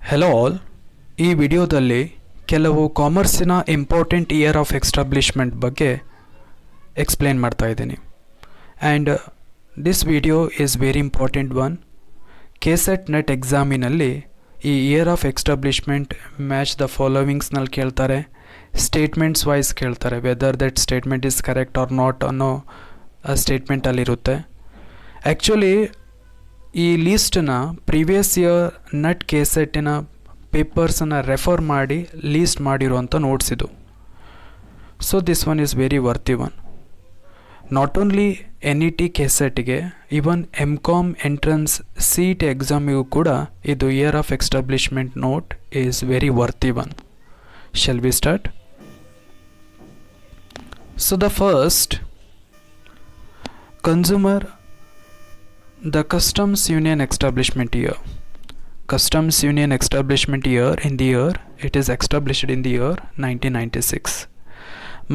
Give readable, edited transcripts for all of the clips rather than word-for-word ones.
Hello all. ಈ ವಿಡಿಯೋದಲ್ಲಿ ಕೆಲವು ಕಾಮರ್ಸಿನ ಇಂಪಾರ್ಟೆಂಟ್ ಇಯರ್ ಆಫ್ ಎಸ್ಟಾಬ್ಲಿಷ್ಮೆಂಟ್ ಬಗ್ಗೆ ಎಕ್ಸ್ಪ್ಲೇನ್ ಮಾಡ್ತಾ ಇದ್ದೀನಿ. And this video is very important one. KSET NET ಎಕ್ಸಾಮಿನಲ್ಲಿ ಈ year of establishment match the ಫಾಲೋವಿಂಗ್ಸ್ನಲ್ಲಿ ಕೇಳ್ತಾರೆ, ಸ್ಟೇಟ್ಮೆಂಟ್ಸ್ ವೈಸ್ ಕೇಳ್ತಾರೆ, whether that statement is correct or not ಅನ್ನೋ ಸ್ಟೇಟ್ಮೆಂಟಲ್ಲಿರುತ್ತೆ. ಆ್ಯಕ್ಚುಲಿ ಈ ಲೀಸ್ಟನ್ನ ಪ್ರೀವಿಯಸ್ ಇಯರ್ ನೆಟ್ ಕೆಸೆಟ್ಟಿನ ಪೇಪರ್ಸನ್ನು ರೆಫರ್ ಮಾಡಿ ಲೀಸ್ಟ್ ಮಾಡಿರುವಂಥ ನೋಟ್ಸ್ ಇದು. So this one is very worthy one. Not only NET ಕೆಸೆಟ್ಗೆ, ಇವನ್ MCOM ಎಂಟ್ರೆನ್ಸ್ CET ಎಕ್ಸಾಮಿಗೂ ಕೂಡ ಇದು year of establishment note is very worthy one. Shall we start? So the first, consumer, the Customs Union Establishment Year. Customs Union Establishment Year it is established in the year 1996.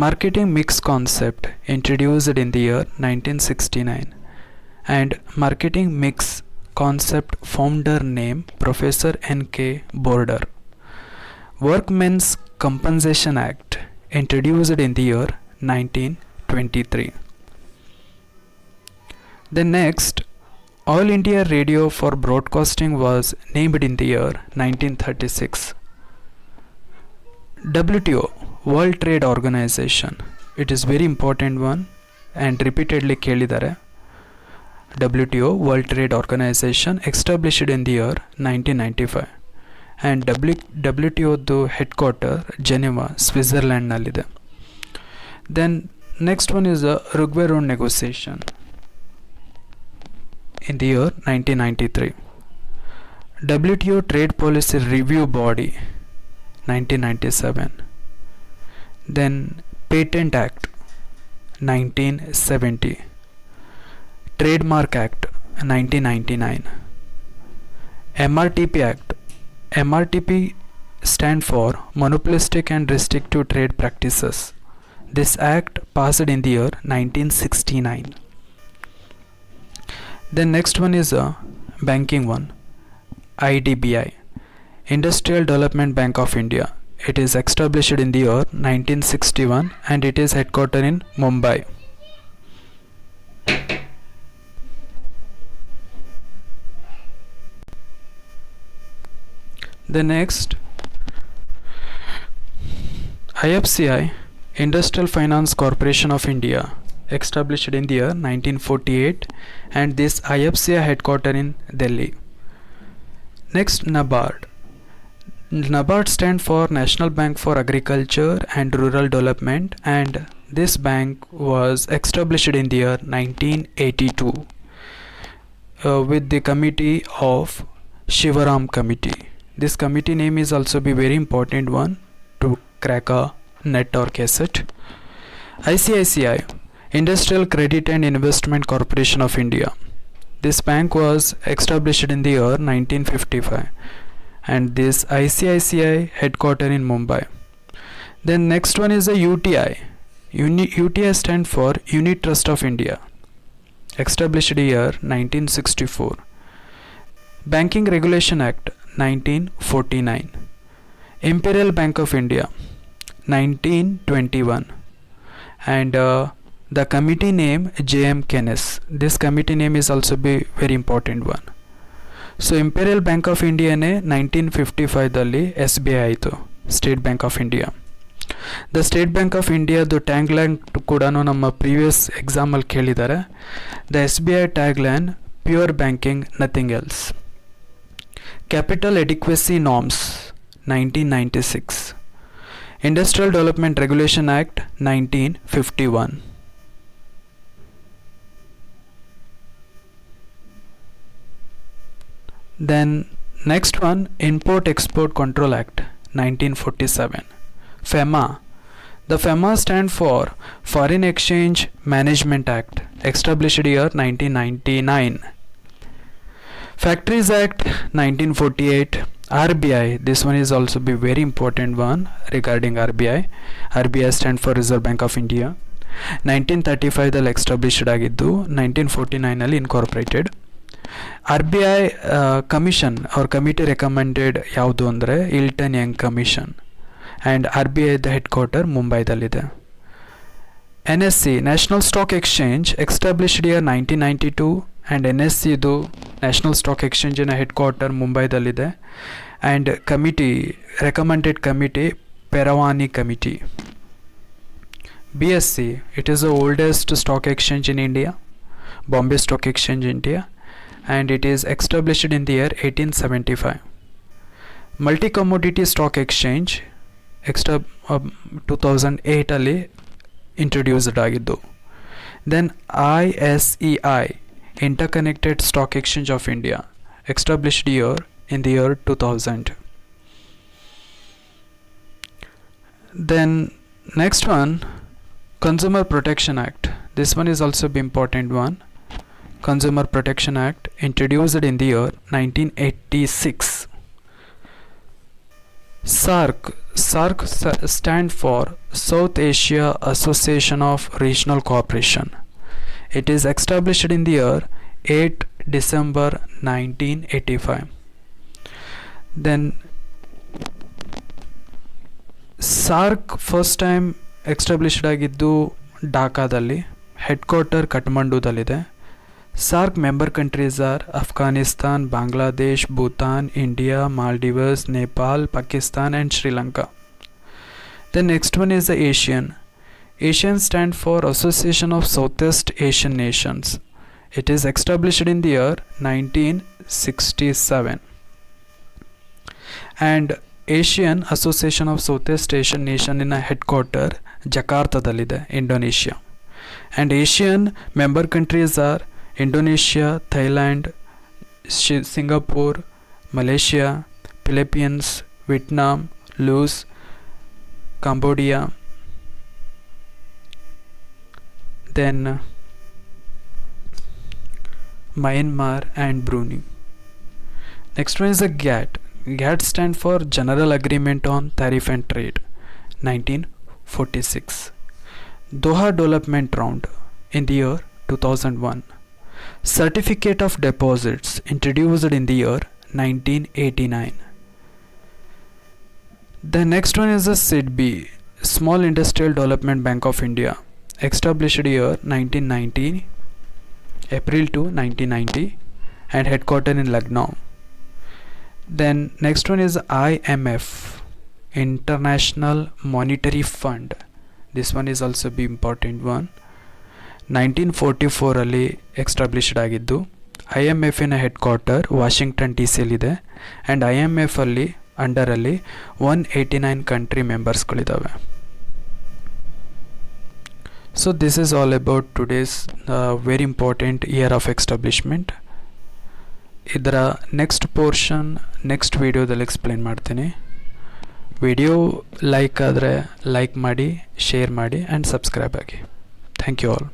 Marketing mix concept introduced in the year 1969. And marketing mix concept founder name Professor N.K. Border. Workmen's Compensation Act introduced in the year 1923. The next, All India Radio for Broadcasting was named in the year 1936. WTO, World Trade Organization, it is very important one and repeatedly ಕೇಳಿದ್ದಾರೆ. WTO, World Trade Organization, established in the year 1995. and WTOದು headquarter Geneva, Switzerland ನಲ್ಲಿದೆ. Then next one is the Ruggiero negotiation in the year 1993. WTO Trade Policy Review Body 1997. Then Patent Act 1970. Trademark Act 1999. MRTP Act. MRTP stand for Monopolistic and Restrictive Trade Practices. This act passed in the year 1969. The next one is a banking one. IDBI, Industrial Development Bank of India. It is established in the year 1961 and it is headquartered in Mumbai. The next, IFCI, Industrial Finance Corporation of India, established in the year 1948 and this IFCI headquartered in Delhi. Next, NABARD. NABARD stand for National Bank for Agriculture and Rural Development and this bank was established in the year 1982 with the committee of Shivaram Committee. This committee name is also be very important one to crack a net or cassette. ICICI, Industrial Credit and Investment Corporation of India. This bank was established in the year 1955 and this ICICI headquartered in Mumbai. Then next one is a UTI. UTI stand for Unit Trust of India, established year 1964. Banking Regulation Act 1949. Imperial Bank of India 1921 and the committee name J.M. Keynes. This committee name is also be very important one. So Imperial Bank of India ne 1955 ದಲ್ಲಿ SBI ಆಯಿತು, State Bank of India. The State Bank of India ದು tagline ಕೂಡ ನಮ್ಮ previous ಎಕ್ಸಾಮಲ್ಲಿ ಕೇಳಿದ್ದಾರೆ. The SBI tagline, Pure Banking, Nothing Else. Capital Adequacy Norms 1996. Industrial Development Regulation Act 1951. Then next one, Import Export Control Act 1947. FEMA. The FEMA stand for Foreign Exchange Management Act, established year 1999. Factories Act 1948. RBI, this one is also be very important one regarding RBI. RBI stand for Reserve Bank of India. 1935 ದಲ್ಲಿ established ಆಗಿದ್ದು 1949 ನಲ್ಲಿ incorporated. RBI commission ಅವ್ರ committee recommended ಯಾವುದು ಅಂದರೆ Hilton Young commission. And RBIದ headquarter ಮುಂಬೈದಲ್ಲಿದೆ. NSE national stock exchange established year 1992 and NSEದು national stock ಎಕ್ಸ್ಚೇಂಜಿನ ಹೆಡ್ ಕ್ವಾರ್ಟರ್ ಮುಂಬೈದಲ್ಲಿದೆ. And committee recommended committee Pherwani committee. BSE, it is the oldest stock exchange in India, Bombay Stock Exchange India, and it is established in the year 1875. Multi-commodity stock exchange 2008 ಅಲ್ಲಿ introduced ಆಗಿದ್ದು. Then ISEI, Interconnected Stock Exchange of India, established in the year 2000. Then next one, Consumer Protection Act. This one is also the important one. Consumer Protection Act introduced in the year 1986. SAARC stand for South Asia Association of Regional Cooperation. It is established in the year 8 December 1985. Then SAARC first time established ಆಗಿದ್ದು ಢಾಕಾದಲ್ಲಿ, headquarter ಕಠ್ಮಂಡುದಲ್ಲಿದೆ. SAARC member countries are Afghanistan, Bangladesh, Bhutan, India, Maldives, Nepal, Pakistan and Sri Lanka. The next one is the ASEAN. ASEAN stand for Association of Southeast Asian Nations. It is established in the year 1967. And Asian Association of Southeast Asian Nation in a headquarter ಜಕಾರ್ತದಲ್ಲಿದೆ, Indonesia. And ASEAN member countries are Indonesia, Thailand, Singapore, Malaysia, Philippines, Vietnam, Laos, Cambodia, then Myanmar and Brunei. Next one is the GATT. GATT stand for General Agreement on Tariff and Trade, 1946. Doha Development Round in the year 2001. Certificate of Deposits introduced in the year 1989. The next one is the SIDBI, Small Industrial Development Bank of India, established year 1990, April to 1990, and headquartered in Lucknow. Then next one is IMF, International Monetary Fund. This one is also the important one. 1944 ಅಲ್ಲಿ established ಆಗಿದ್ದು. IMF ಇನ headquarter Washington DC ಯಲ್ಲಿದೆ. And IMF ಅಲ್ಲಿ ಅಂಡರಲ್ಲಿ 189 country ಮೆಂಬರ್ಸ್ಗಳಿದ್ದಾವೆ. So this is all about today's very important year of establishment. ಇದರ next portion next ವೀಡಿಯೋದಲ್ಲಿ explain ಮಾಡ್ತೀನಿ. ವಿಡಿಯೋ ಲೈಕ್ ಆದರೆ ಲೈಕ್ ಮಾಡಿ, ಶೇರ್ ಮಾಡಿ ಆ್ಯಂಡ್ ಸಬ್ಸ್ಕ್ರೈಬ್ ಆಗಿ. Thank you all.